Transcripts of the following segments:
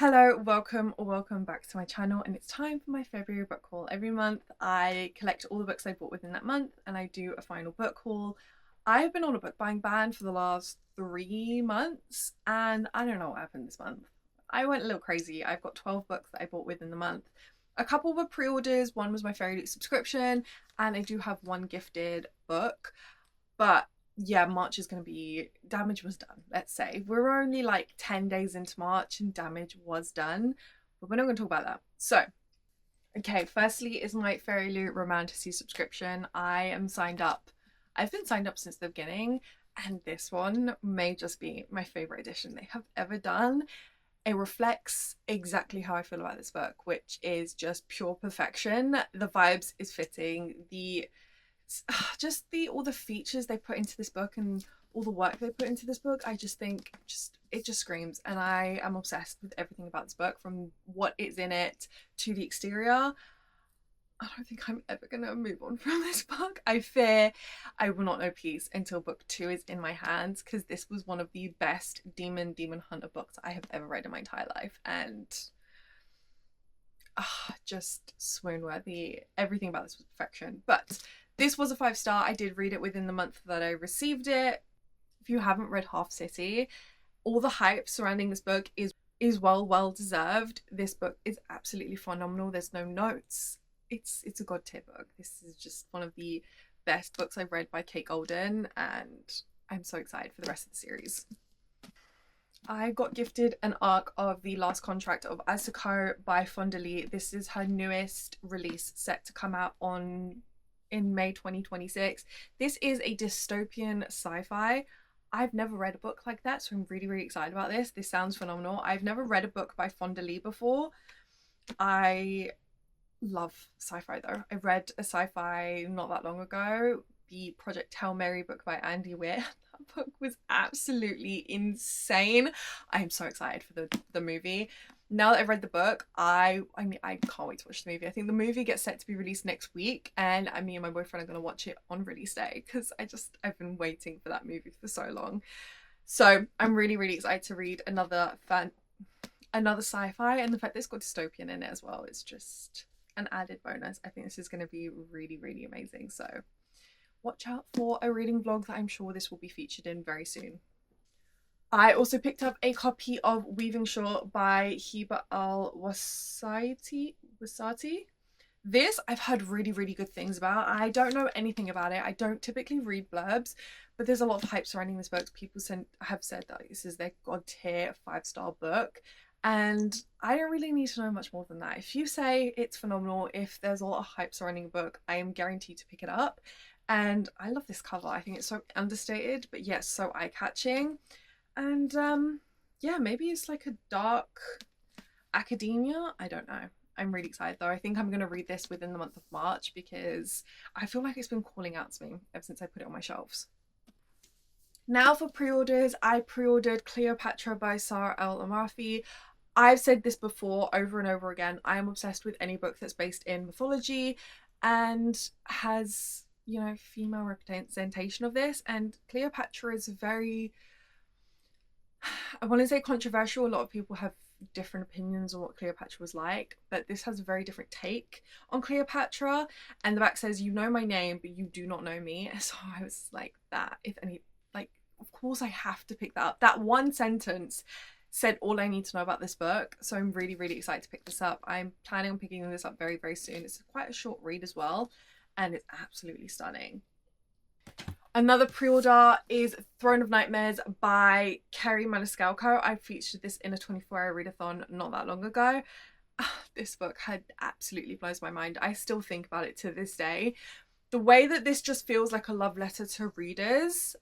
Hello, welcome or welcome back to my channel, and it's time for my February book haul. Every month I collect all the books I bought within that month and I do a final book haul. I've been on a book buying ban for the last 3 months and I don't know what happened this month. I went a little crazy. I've got 12 books that I bought within the month. A couple were pre-orders, one was my Fairy Loot subscription, and I do have one gifted book. But yeah, March is going to be, damage was done, let's say. We're only like 10 days into March and damage was done, but we're not going to talk about that. So, okay, firstly is my Fairy Loot Romantasy subscription. I am signed up. I've been signed up since the beginning, and this one may just be my favorite edition they have ever done. It reflects exactly how I feel about this book, which is just pure perfection. The vibes is fitting. Just all the features they put into this book and all the work they put into this book, I just think it just screams, and I am obsessed with everything about this book, from what is in it to the exterior. I don't think I'm ever gonna move on from this book. I fear I will not know peace until book 2 is in my hands, because this was one of the best demon hunter books I have ever read in my entire life, and just swoon worthy. Everything about this was perfection. But this was a 5-star. I did read it within the month that I received it. If you haven't read Half City, all the hype surrounding this book is well deserved. This book is absolutely phenomenal. There's no notes. It's a god tier book. This is just one of the best books I've read by Kate Golden, and I'm so excited for the rest of the series. I got gifted an arc of The Last Contract of Asuko by Fonda Lee. This is her newest release, set to come out in May 2026. This is a dystopian sci-fi. I've never read a book like that, so I'm really excited about this. This sounds phenomenal. I've never read a book by Fonda Lee before. I love sci-fi though. I read a sci-fi not that long ago, the Project Hail Mary book by Andy Weir. That book was absolutely insane. I'm so excited for the movie. Now that I've read the book, I mean, I can't wait to watch the movie. I think the movie gets set to be released next week, and me and my boyfriend are going to watch it on release day, because I've been waiting for that movie for so long. So I'm really excited to read another sci-fi, and the fact that it's got dystopian in it as well is just an added bonus. I think this is going to be really amazing. So watch out for a reading vlog that I'm sure this will be featured in very soon. I also picked up a copy of Weaving Short by Hiba al-Wasati. This I've heard really good things about. I don't know anything about it. I don't typically read blurbs, but there's a lot of hype surrounding this book. People have said that this is their god tier 5-star book, and I don't really need to know much more than that. If you say it's phenomenal, if there's a lot of hype surrounding a book, I am guaranteed to pick it up. And I love this cover. I think it's so understated, but yet so eye-catching. And yeah, maybe it's like a dark academia. I don't know. I'm really excited though. I think I'm going to read this within the month of March, because I feel like it's been calling out to me ever since I put it on my shelves. Now for pre-orders, I pre-ordered Cleopatra by Sarah El Amarfi. I've said this before over and over again. I am obsessed with any book that's based in mythology and has, you know, female representation of this. And Cleopatra is very, I want to say, controversial. A lot of people have different opinions on what Cleopatra was like, but this has a very different take on Cleopatra. And the back says, "You know my name, but you do not know me." So I was like, that, if any, like, of course I have to pick that up. That one sentence said all I need to know about this book. So I'm really excited to pick this up. I'm planning on picking this up very soon. It's quite a short read as well, and it's absolutely stunning. Another pre-order is Throne of Nightmares by Kerry Maniscalco. I featured this in a 24-hour readathon not that long ago. This book had absolutely blows my mind. I still think about it to this day. The way that this just feels like a love letter to readers,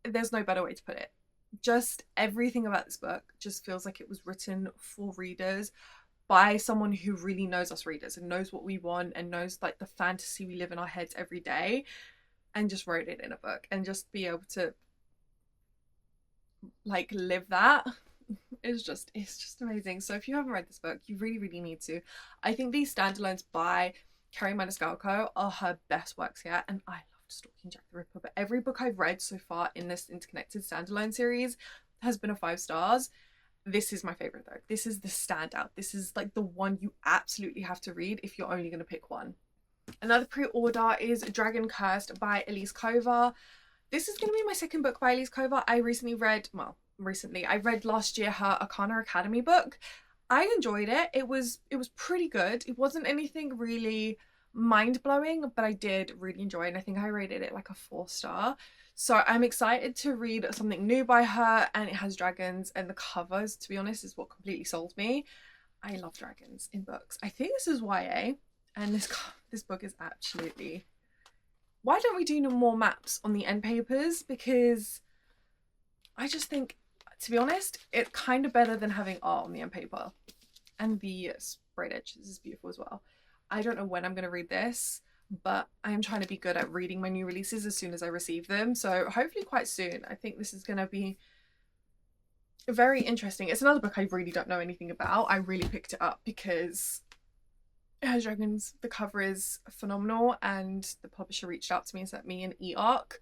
there's no better way to put it. Just everything about this book just feels like it was written for readers by someone who really knows us readers and knows what we want and knows like the fantasy we live in our heads every day, and just wrote it in a book, and just be able to like live that it's just amazing. So if you haven't read this book, you really need to. I think these standalones by Kerry Maniscalco are her best works yet, and I loved Stalking Jack the Ripper, but every book I've read so far in this interconnected standalone series has been a 5 stars, This is my favorite though. This is the standout. This is like the one you absolutely have to read if you're only going to pick one. Another pre-order is Dragon Cursed by Elise Kova. This is going to be my second book by Elise Kova. I read last year her Arcana Academy book. I enjoyed it. It was pretty good. It wasn't anything really mind-blowing, but I did really enjoy it, and I think I rated it like a 4-star. So I'm excited to read something new by her, and it has dragons, and the covers, to be honest, is what completely sold me. I love dragons in books. I think this is YA, and this book is absolutely... Why don't we do more maps on the end papers? Because I just think, to be honest, it's kind of better than having art on the end paper. And the sprayed edge, this is beautiful as well. I don't know when I'm going to read this, but I am trying to be good at reading my new releases as soon as I receive them. So hopefully quite soon. I think this is going to be very interesting. It's another book I really don't know anything about. I really picked it up because it has dragons. The cover is phenomenal, and the publisher reached out to me and sent me an e-arc.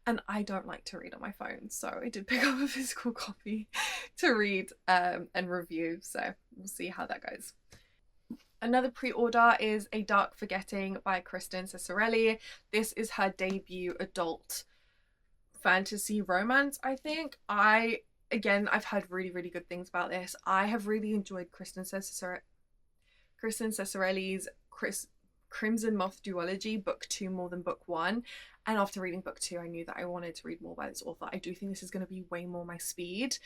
And I don't like to read on my phone, so I did pick up a physical copy to read and review. So we'll see how that goes. Another pre-order is A Dark Forgetting by Kristen Cesarelli. This is her debut adult fantasy romance, I think. I've heard really, really good things about this. I have really enjoyed Kristen Cesarelli's Crimson Moth duology, book 2 more than book 1. And after reading book 2, I knew that I wanted to read more by this author. I do think this is going to be way more my speed.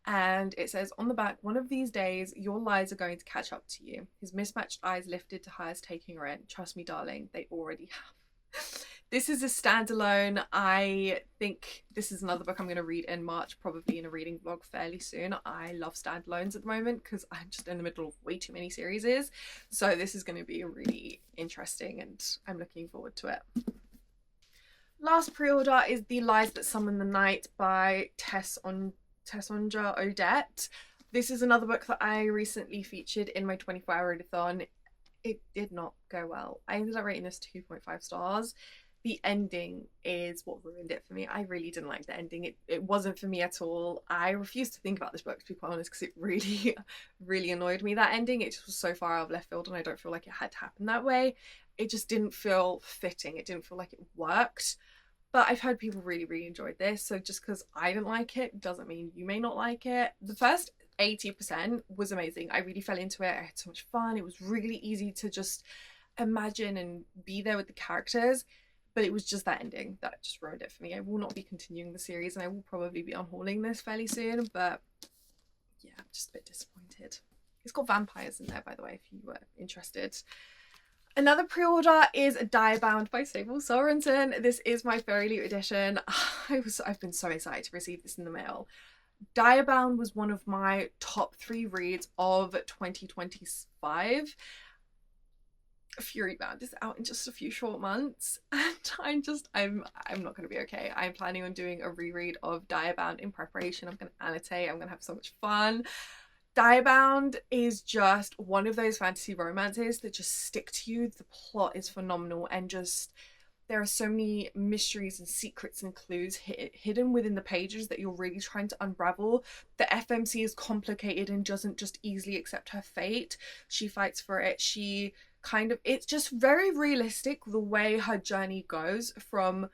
And it says on the back, one of these days, your lies are going to catch up to you. His mismatched eyes lifted to hers, taking her in. Trust me, darling, they already have. This is a standalone. I think this is another book I'm going to read in March, probably in a reading vlog fairly soon. I love standalones at the moment because I'm just in the middle of way too many series. So this is going to be really interesting, and I'm looking forward to it. Last pre-order is The Lies That Summon the Night by Tessonja Odette. This is another book that I recently featured in my 24-hour readathon. It did not go well. I ended up rating this 2.5 stars. The ending is what ruined it for me. I really didn't like the ending. It wasn't for me at all. I refused to think about this book, to be quite honest, because it really, really annoyed me, that ending. It just was so far out of left field, and I don't feel like it had to happen that way. It just didn't feel fitting. It didn't feel like it worked. But I've heard people really, really enjoyed this. So just because I didn't like it doesn't mean you may not like it. The first 80% was amazing. I really fell into it. I had so much fun. It was really easy to just imagine and be there with the characters. But it was just that ending that just ruined it for me. I will not be continuing the series, and I will probably be unhauling this fairly soon. But yeah, I'm just a bit disappointed. It's got vampires in there, by the way, if you were interested. Another pre-order is Diabound by Sable Sorensen. This is my Fairy Loot edition. I've been so excited to receive this in the mail. Diabound was one of my top 3 reads of 2025. Furybound is out in just a few short months, and I'm not going to be okay. I'm planning on doing a reread of Diabound in preparation. I'm going to annotate. I'm going to have so much fun. Diabound is just one of those fantasy romances that just stick to you. The plot is phenomenal, and just there are so many mysteries and secrets and clues hidden within the pages that you're really trying to unravel. The FMC is complicated and doesn't just easily accept her fate. She fights for it. It's just very realistic the way her journey goes from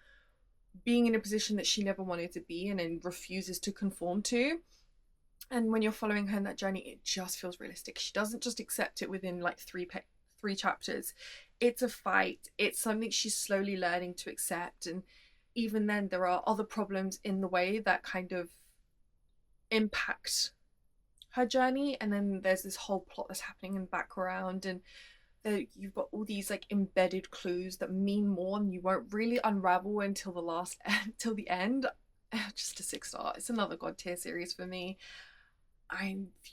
being in a position that she never wanted to be in and refuses to conform to. And when you're following her in that journey, it just feels realistic. She doesn't just accept it within like three chapters. It's a fight. It's something she's slowly learning to accept. And even then, there are other problems in the way that kind of impact her journey. And then there's this whole plot that's happening in the background, and you've got all these like embedded clues that mean more, and you won't really unravel until the end. Just a 6-star. It's another god tier series for me.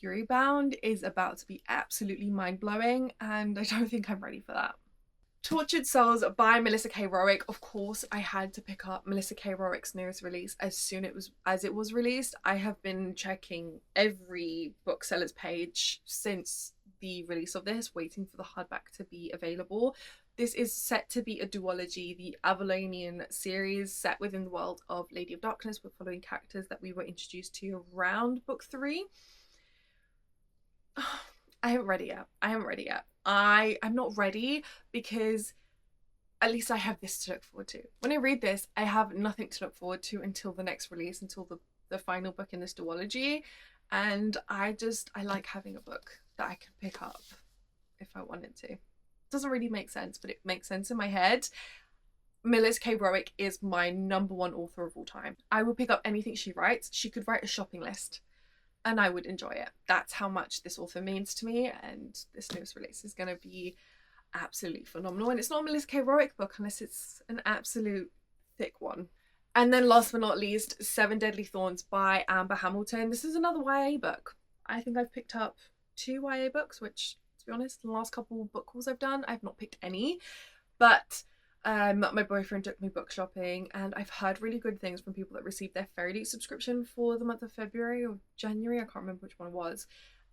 Furybound is about to be absolutely mind-blowing, and I don't think I'm ready for that. Tortured Souls by Melissa K. Rowick. Of course, I had to pick up Melissa K. Rowick's newest release as soon as it was released. I have been checking every bookseller's page since the release of this, waiting for the hardback to be available. This is set to be a duology, the Avalonian series set within the world of Lady of Darkness. We're following characters that we were introduced to around book 3. I haven't read it yet. I haven't read it yet. I'm not ready because at least I have this to look forward to. When I read this, I have nothing to look forward to until the next release, until the final book in this duology. And I like having a book that I can pick up if I wanted to. It doesn't really make sense, but it makes sense in my head. Millis K. Roick is my #1 author of all time. I would pick up anything she writes. She could write a shopping list and I would enjoy it. That's how much this author means to me, and this newest release is going to be absolutely phenomenal. And it's not a Millis K. Roick book unless it's an absolute thick one. And then last but not least, Seven Deadly Thorns by Amber Hamilton. This is another YA book. I think I've picked up 2 YA books, which, to be honest, in the last couple of book hauls I've done, I've not picked any. But my boyfriend took me book shopping, and I've heard really good things from people that received their Fairy subscription for the month of February or January. I can't remember which one it was.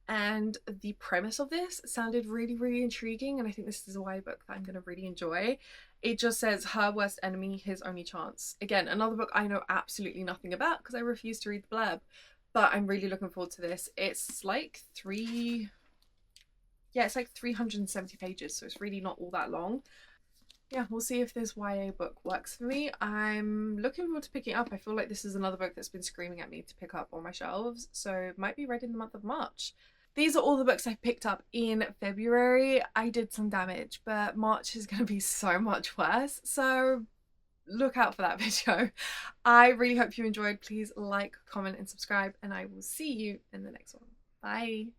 And the premise of this sounded really, really intriguing, and I think this is a YA book that I'm going to really enjoy. It just says her worst enemy, his only chance. Again, another book I know absolutely nothing about because I refuse to read the blurb, but I'm really looking forward to this. It's like 370 pages, so it's really not all that long. Yeah, we'll see if this YA book works for me. I'm looking forward to picking it up. I feel like this is another book that's been screaming at me to pick up on my shelves, so it might be read in the month of March. These are all the books I picked up in February. I did some damage, but March is going to be so much worse, so look out for that video. I really hope you enjoyed. Please like, comment, and subscribe, and I will see you in the next one. Bye.